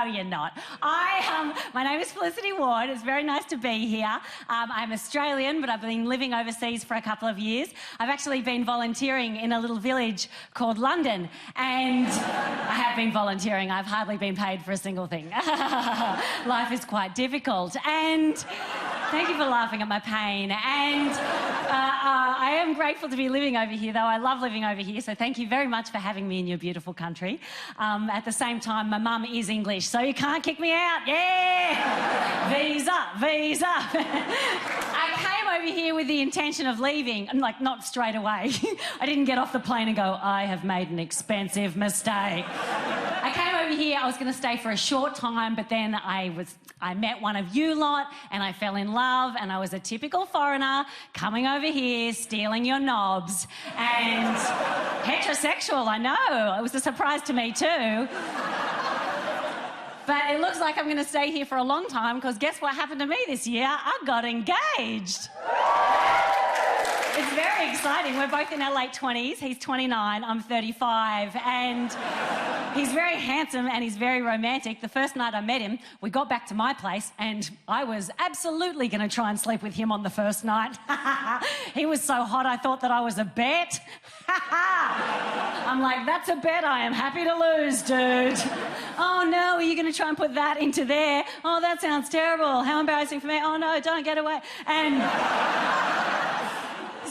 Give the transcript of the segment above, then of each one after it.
you're not. My name is Felicity Ward. It's very nice to be here. I'm Australian, but I've been living overseas for a couple of years. I've actually been volunteering in a little village called London, and I have been volunteering. I've hardly been paid for a single thing. Life is quite difficult, and thank you for laughing at my pain. And I am grateful to be living over here, though. I love living over here, so thank you very much for having me in your beautiful country. At the same time, my mum is English, so you can't kick me out. Yeah! Visa, visa. I came over here with the intention of leaving, and not straight away. I didn't get off the plane and go, I have made an expensive mistake. I came over here, I was going to stay for a short time, but then I met one of you lot and I fell in love, and I was a typical foreigner coming over here, stealing your knobs, and heterosexual, I know. It was a surprise to me too. But it looks like I'm going to stay here for a long time, because guess what happened to me this year? I got engaged. It's very exciting. We're both in our late 20s. He's 29, I'm 35, and he's very handsome and he's very romantic. The first night I met him, we got back to my place and I was absolutely going to try and sleep with him on the first night. He was so hot I thought that I was a bet. I'm like, that's a bet I am happy to lose, dude. Oh no, are you going to try and put that into there? Oh, that sounds terrible. How embarrassing for me. Oh no, don't get away. And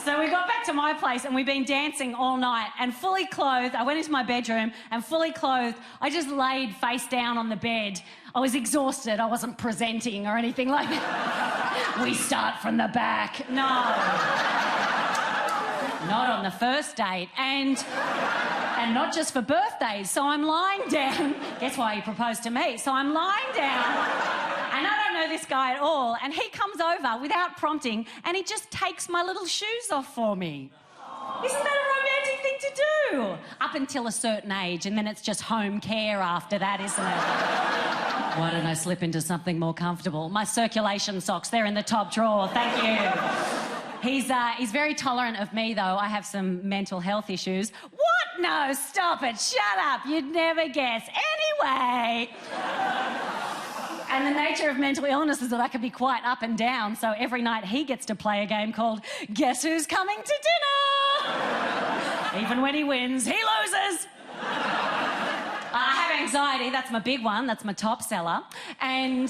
so we got back to my place and we've been dancing all night, and fully clothed, I went into my bedroom and fully clothed, I just laid face down on the bed. I was exhausted, I wasn't presenting or anything like that. We start from the back. No. Not on the first date, and not just for birthdays. So I'm lying down. Guess why he proposed to me? So I'm lying down, and I don't know this guy at all, and he comes over without prompting, and he just takes my little shoes off for me. Isn't that a romantic thing to do? Up until a certain age, and then it's just home care after that, isn't it? Why don't I slip into something more comfortable? My circulation socks, they're in the top drawer. Thank you. He's very tolerant of me, though. I have some mental health issues. What? No, stop it. Shut up. You'd never guess. Anyway. And the nature of mental illness is that I can be quite up and down, so every night he gets to play a game called Guess Who's Coming to Dinner? Even when he wins, he loses. I have anxiety. That's my big one. That's my top seller. And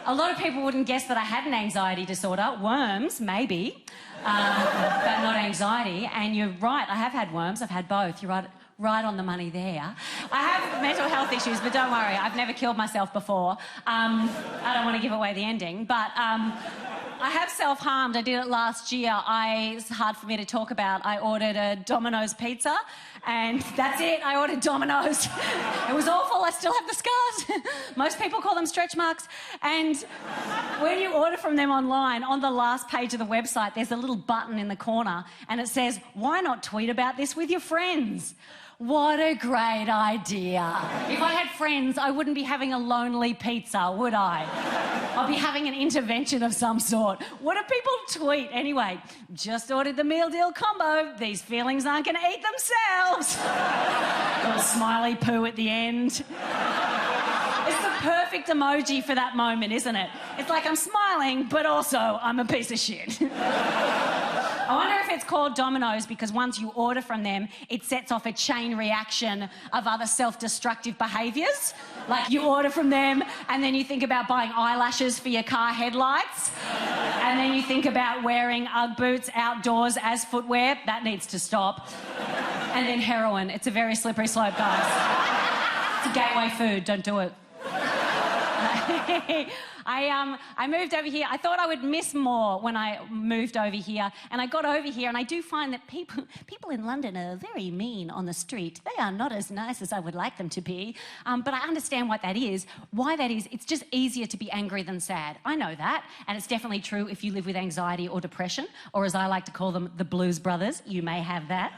a lot of people wouldn't guess that I had an anxiety disorder. Worms, maybe, but not anxiety. And you're right, I have had worms. I've had both. You're right on the money there. I have mental health issues, but don't worry, I've never killed myself before. I don't want to give away the ending, but I have self-harmed. I did it last year. It's hard for me to talk about. I ordered a Domino's pizza, and that's it. I ordered Domino's. It was awful. I still have the scars. Most people call them stretch marks. And when you order from them online, on the last page of the website, there's a little button in the corner, and it says, why not tweet about this with your friends? What a great idea. If I had friends, I wouldn't be having a lonely pizza, would I? I'd be having an intervention of some sort. What do people tweet? Anyway, just ordered the meal deal combo. These feelings aren't going to eat themselves. Little smiley poo at the end. It's the perfect emoji for that moment, isn't it? It's like I'm smiling, but also I'm a piece of shit. I wonder if it's called Domino's because once you order from them, it sets off a chain reaction of other self-destructive behaviours. Like you order from them and then you think about buying eyelashes for your car headlights, and then you think about wearing Ugg boots outdoors as footwear. That needs to stop. And then heroin. It's a very slippery slope, guys. It's a gateway food. Don't do it. I moved over here. I thought I would miss more when I moved over here, and I got over here, and I do find that people in London are very mean on the street. They are not as nice as I would like them to be, but I understand what that is. Why that is, it's just easier to be angry than sad. I know that, and it's definitely true if you live with anxiety or depression, or as I like to call them, the Blues Brothers. You may have that.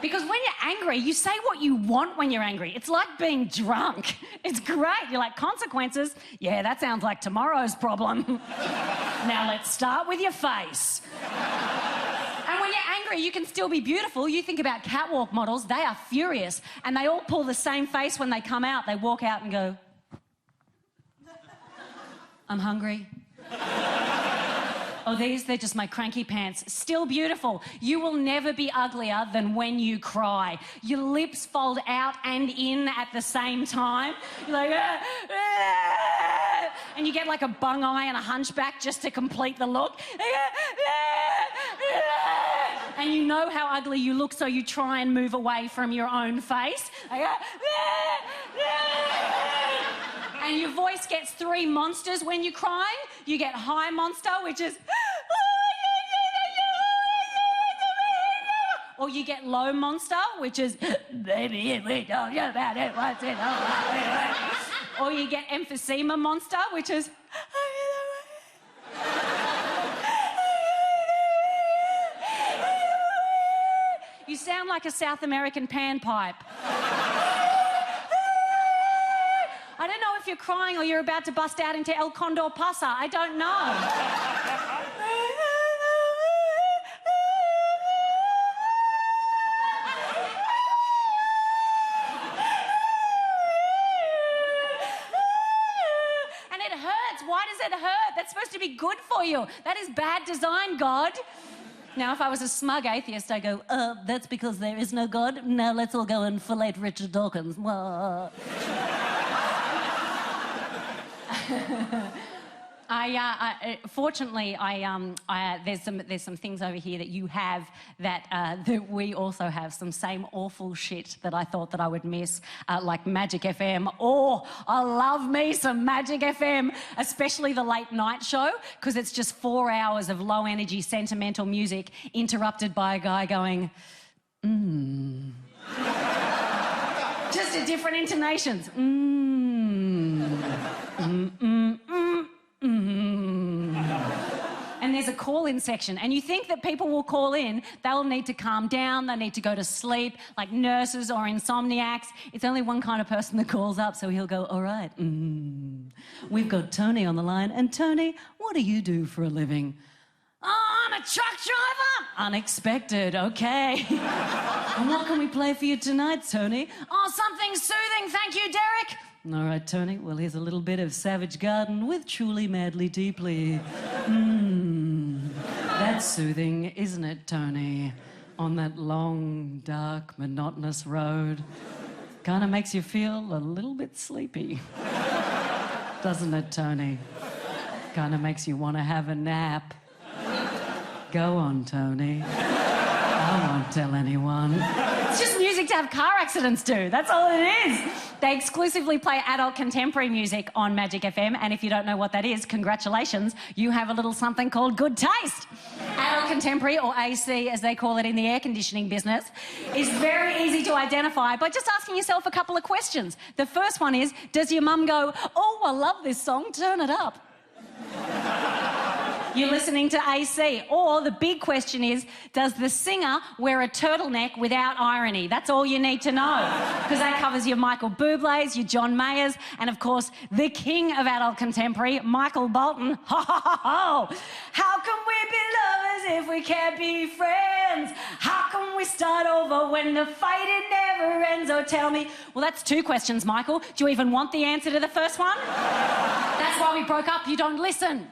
Because when you're angry, you say what you want when you're angry. It's like being drunk. It's great. You're like, consequences? Yeah, that sounds like tomorrow's problem. Now let's start with your face. And when when you're angry, you can still be beautiful. You think about catwalk models, they are furious. And they all pull the same face when they come out. They walk out and go, I'm hungry. Oh, they're just my cranky pants. Still beautiful. You will never be uglier than when you cry. Your lips fold out and in at the same time. You're like, and you get like a bung eye and a hunchback just to complete the look. And you know how ugly you look, so you try and move away from your own face. And your voice gets 3 monsters when you're crying. You get high monster, which is... Or you get low monster, which is... Baby, we don't know about it, what's it all about? Or you get emphysema monster, which is... You sound like a South American panpipe. I don't know if you're crying or you're about to bust out into El Condor Pasa. I don't know. And it hurts. Why does it hurt? That's supposed to be good for you. That is bad design, God. Now, if I was a smug atheist, I'd go, that's because there is no God. Now let's all go and fillet Richard Dawkins. Fortunately, there's some things over here that you have that we also have. Some same awful shit that I thought that I would miss, like Magic FM. Oh, I love me some Magic FM, especially the late night show, because it's just 4 hours of low energy, sentimental music interrupted by a guy going, just at different intonations. And there's a call-in section, and you think that people will call in, they'll need to calm down, they need to go to sleep, like nurses or insomniacs. It's only one kind of person that calls up, so he'll go, all right, we've got Tony on the line, and Tony, what do you do for a living? Oh, I'm a truck driver. Unexpected, okay. And what can we play for you tonight, Tony? Oh, something soothing, thank you, Derek. All right, Tony, well, here's a little bit of Savage Garden with Truly, Madly, Deeply. That's soothing, isn't it, Tony? On that long, dark, monotonous road. Kind of makes you feel a little bit sleepy. Doesn't it, Tony? Kind of makes you want to have a nap. Go on, Tony. I won't tell anyone. It's just music to have car accidents do. That's all it is. They exclusively play adult contemporary music on Magic FM, and if you don't know what that is, congratulations, you have a little something called good taste. Adult contemporary, or AC as they call it in the air conditioning business, is very easy to identify by just asking yourself a couple of questions. The first one is, does your mum go, oh, I love this song, turn it up? You're listening to AC. Or the big question is, does the singer wear a turtleneck without irony? That's all you need to know. Because that covers your Michael Bublé's, your John Mayers, and of course, the king of adult contemporary, Michael Bolton. Ho, ho, ho, ho. How can we be lovers if we can't be friends? How can we start over when the fighting never ends? Oh, tell me. Well, that's 2 questions, Michael. Do you even want the answer to the first one? That's why we broke up. You don't listen.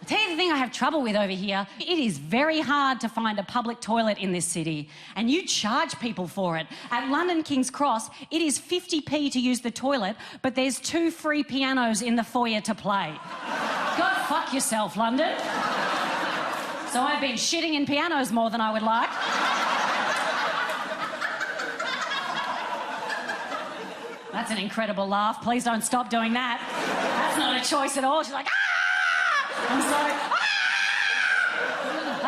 Tell you the thing I have trouble with over here, it is very hard to find a public toilet in this city, and you charge people for it. At London King's Cross, it is 50p to use the toilet, but there's 2 free pianos in the foyer to play. Go fuck yourself, London. So I've been shitting in pianos more than I would like. That's an incredible laugh. Please don't stop doing that. That's not a choice at all. She's like, ah! I'm sorry. Ah!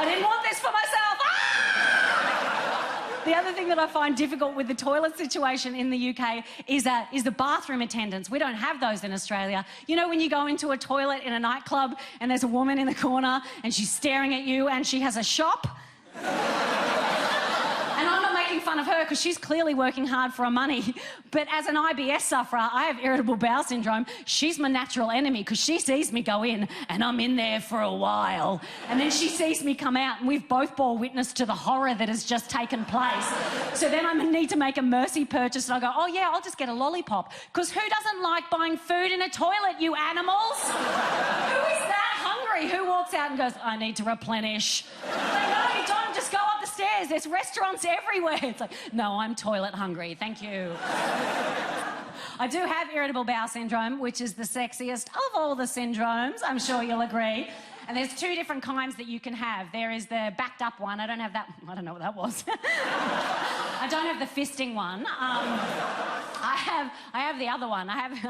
I didn't want this for myself. Ah! The other thing that I find difficult with the toilet situation in the UK is the bathroom attendants. We don't have those in Australia. You know when you go into a toilet in a nightclub and there's a woman in the corner and she's staring at you and she has a shop? And I'm not making making fun of her because she's clearly working hard for her money. But as an IBS sufferer, I have irritable bowel syndrome. She's my natural enemy because she sees me go in and I'm in there for a while. And then she sees me come out and we've both bore witness to the horror that has just taken place. So then I need to make a mercy purchase and I go, oh yeah, I'll just get a lollipop. Because who doesn't like buying food in a toilet, you animals? Who is that hungry? Who walks out and goes, I need to replenish? They know you don't, just go up the stairs. There's restaurants everywhere. It's like, no, I'm toilet hungry. Thank you. I do have irritable bowel syndrome, which is the sexiest of all the syndromes. I'm sure you'll agree. And there's two different kinds that you can have. There is the backed up one. I don't have that. I don't know what that was. I don't have the fisting one. I have the other one. I have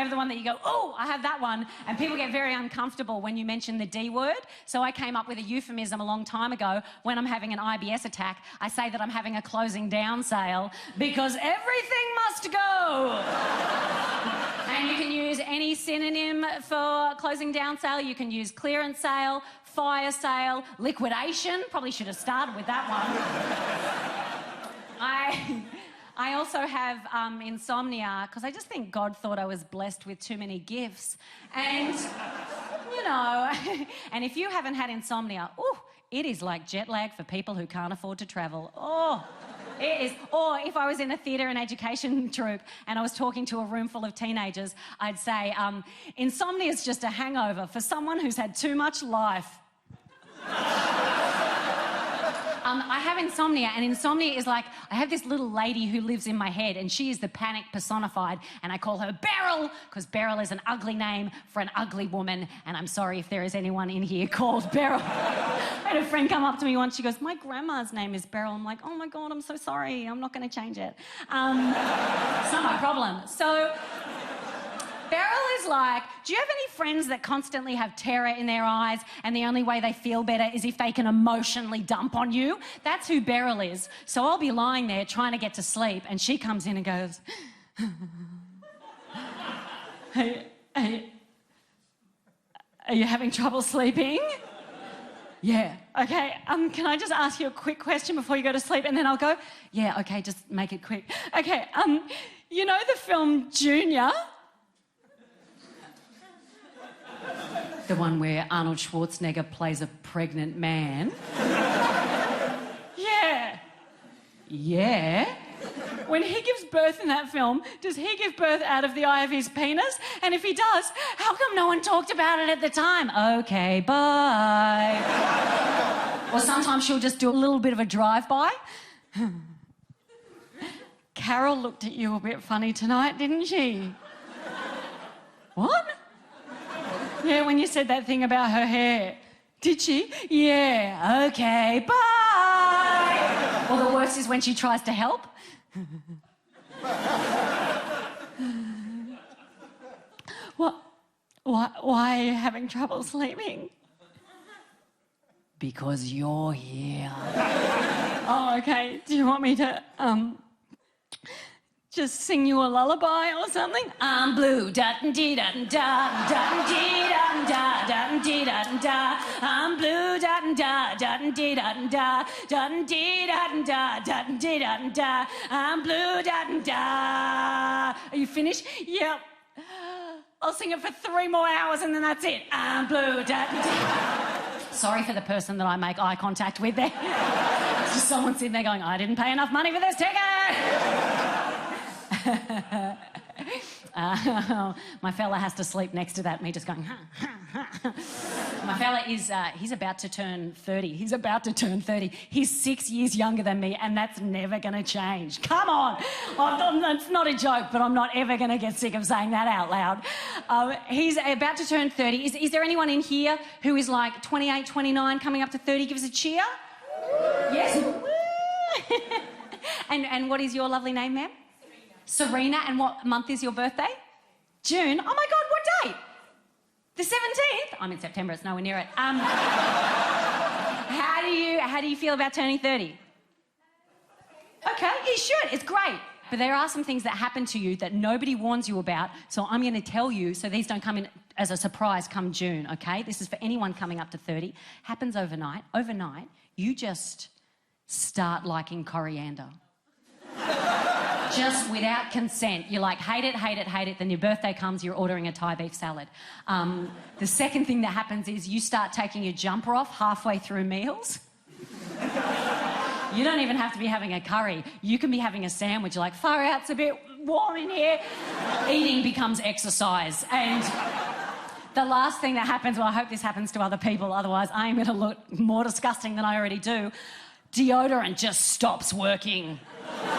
the one that you go, oh, I have that one. And people get very uncomfortable when you mention the D word. So I came up with a euphemism a long time ago. When I'm having an IBS attack, I say that I'm having a closing down sale because everything must go. And you can use any synonym for closing down sale. You can use clearance sale, fire sale, liquidation. Probably should have started with that one. I also have insomnia because I just think God thought I was blessed with too many gifts. And, you know, and if you haven't had insomnia, ooh, it is like jet lag for people who can't afford to travel. Oh, it is. Or if I was in a theatre and education troupe and I was talking to a room full of teenagers, I'd say, insomnia is just a hangover for someone who's had too much life. I have insomnia, and insomnia is like, I have this little lady who lives in my head, and she is the panic personified, and I call her Beryl, because Beryl is an ugly name for an ugly woman, and I'm sorry if there is anyone in here called Beryl. I had a friend come up to me once, she goes, my grandma's name is Beryl. I'm like, oh my God, I'm so sorry, I'm not going to change it. It's not my problem. So Beryl is like, do you have any friends that constantly have terror in their eyes and the only way they feel better is if they can emotionally dump on you? That's who Beryl is. So I'll be lying there trying to get to sleep and she comes in and goes, hey, are you having trouble sleeping? Yeah. Okay, can I just ask you a quick question before you go to sleep? And then I'll go, yeah, okay, just make it quick. Okay, you know the film Junior? The one where Arnold Schwarzenegger plays a pregnant man. Yeah. Yeah. When he gives birth in that film, does he give birth out of the eye of his penis? And if he does, how come no one talked about it at the time? Okay, bye. Or sometimes she'll just do a little bit of a drive-by. Carol looked at you a bit funny tonight, didn't she? What? Yeah, when you said that thing about her hair. Did she? Yeah, okay, bye. Or the worst is when she tries to help. What? Why are you having trouble sleeping? Because you're here. Oh, okay. Do you want me to, just sing you a lullaby or something? I'm blue, da-dee-da-da, da-dee-da-da, da-dee-da-da. I'm blue, da-da-da, da-dee-da-da, da-dee-da-da, da-dee-da-da. I'm blue, da-da. Are you finished? Yep. I'll sing it for 3 more hours and then that's it. I'm blue, da-da. Sorry for the person that I make eye contact with there. It's just someone sitting there going, I didn't pay enough money for this ticket. My fella has to sleep next to that, me just going, My fella is, he's about to turn 30. He's about to turn 30. He's 6 years younger than me, and that's never going to change. Come on. It's not a joke, but I'm not ever going to get sick of saying that out loud. He's about to turn 30. Is there anyone in here who is like 28, 29, coming up to 30? Give us a cheer. Yes. And what is your lovely name, ma'am? Serena. And what month is your birthday? June. Oh my God, what date? The 17th? I'm in September, it's nowhere near it. How do you feel about turning 30? Okay, you should, it's great. But there are some things that happen to you that nobody warns you about, so I'm going to tell you so these don't come in as a surprise come June, okay? This is for anyone coming up to 30. Happens overnight. Overnight, you just start liking coriander. Just without consent. You like hate it, hate it, hate it. Then your birthday comes, you're ordering a Thai beef salad. The second thing that happens is you start taking your jumper off halfway through meals. You don't even have to be having a curry. You can be having a sandwich. You're like, far out, it's a bit warm in here. Eating becomes exercise. And the last thing that happens, well, I hope this happens to other people, otherwise I am going to look more disgusting than I already do. Deodorant just stops working.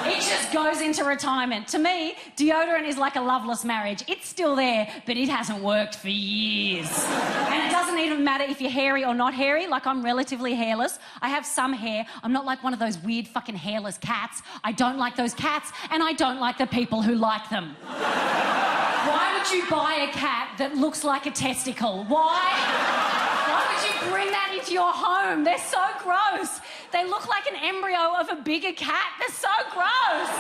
It just goes into retirement. To me, deodorant is like a loveless marriage. It's still there, but it hasn't worked for years. And it doesn't even matter if you're hairy or not hairy. Like, I'm relatively hairless. I have some hair. I'm not like one of those weird fucking hairless cats. I don't like those cats, and I don't like the people who like them. Why would you buy a cat that looks like a testicle? Why would you bring that into your home? They're so gross. They look like an embryo of a bigger cat. They're so gross.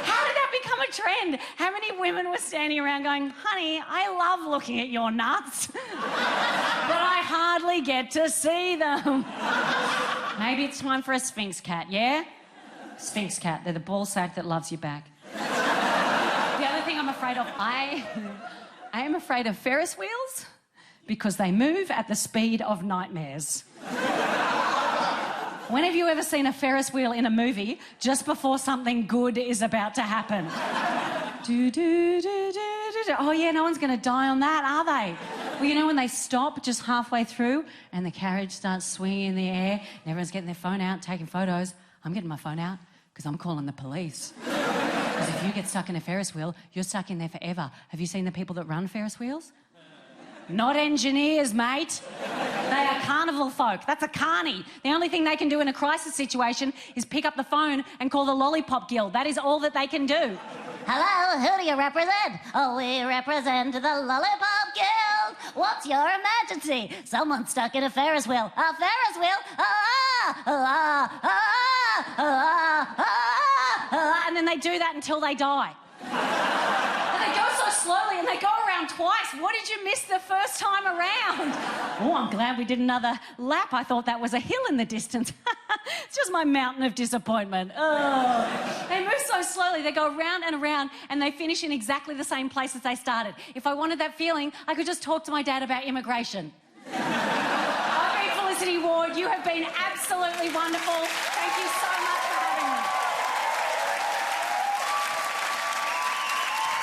How did that become a trend? How many women were standing around going, honey, I love looking at your nuts, but I hardly get to see them. Maybe it's time for a Sphinx cat, yeah? Sphinx cat. They're the ball sack that loves you back. The other thing I'm afraid of, I am afraid of Ferris wheels because they move at the speed of nightmares. When have you ever seen a Ferris wheel in a movie just before something good is about to happen? Oh, yeah, no one's going to die on that, are they? Well, you know when they stop just halfway through and the carriage starts swinging in the air and everyone's getting their phone out, taking photos? I'm getting my phone out because I'm calling the police. Because if you get stuck in a Ferris wheel, you're stuck in there forever. Have you seen the people that run Ferris wheels? Not engineers, mate. They are carnival folk. That's a carny. The only thing they can do in a crisis situation is pick up the phone and call the Lollipop Guild. That is all that they can do. Hello, who do you represent? Oh, we represent the Lollipop Guild. What's your emergency? Someone's stuck in a Ferris wheel. A Ferris wheel? And then they do that until they die. And they go so slowly and they go around twice. What did you miss the first time around? Oh, I'm glad we did another lap. I thought that was a hill in the distance. It's just my mountain of disappointment. Oh. They move so slowly. They go around and around and they finish in exactly the same place as they started. If I wanted that feeling, I could just talk to my dad about immigration. I've been Felicity Ward. You have been absolutely wonderful. Thank you so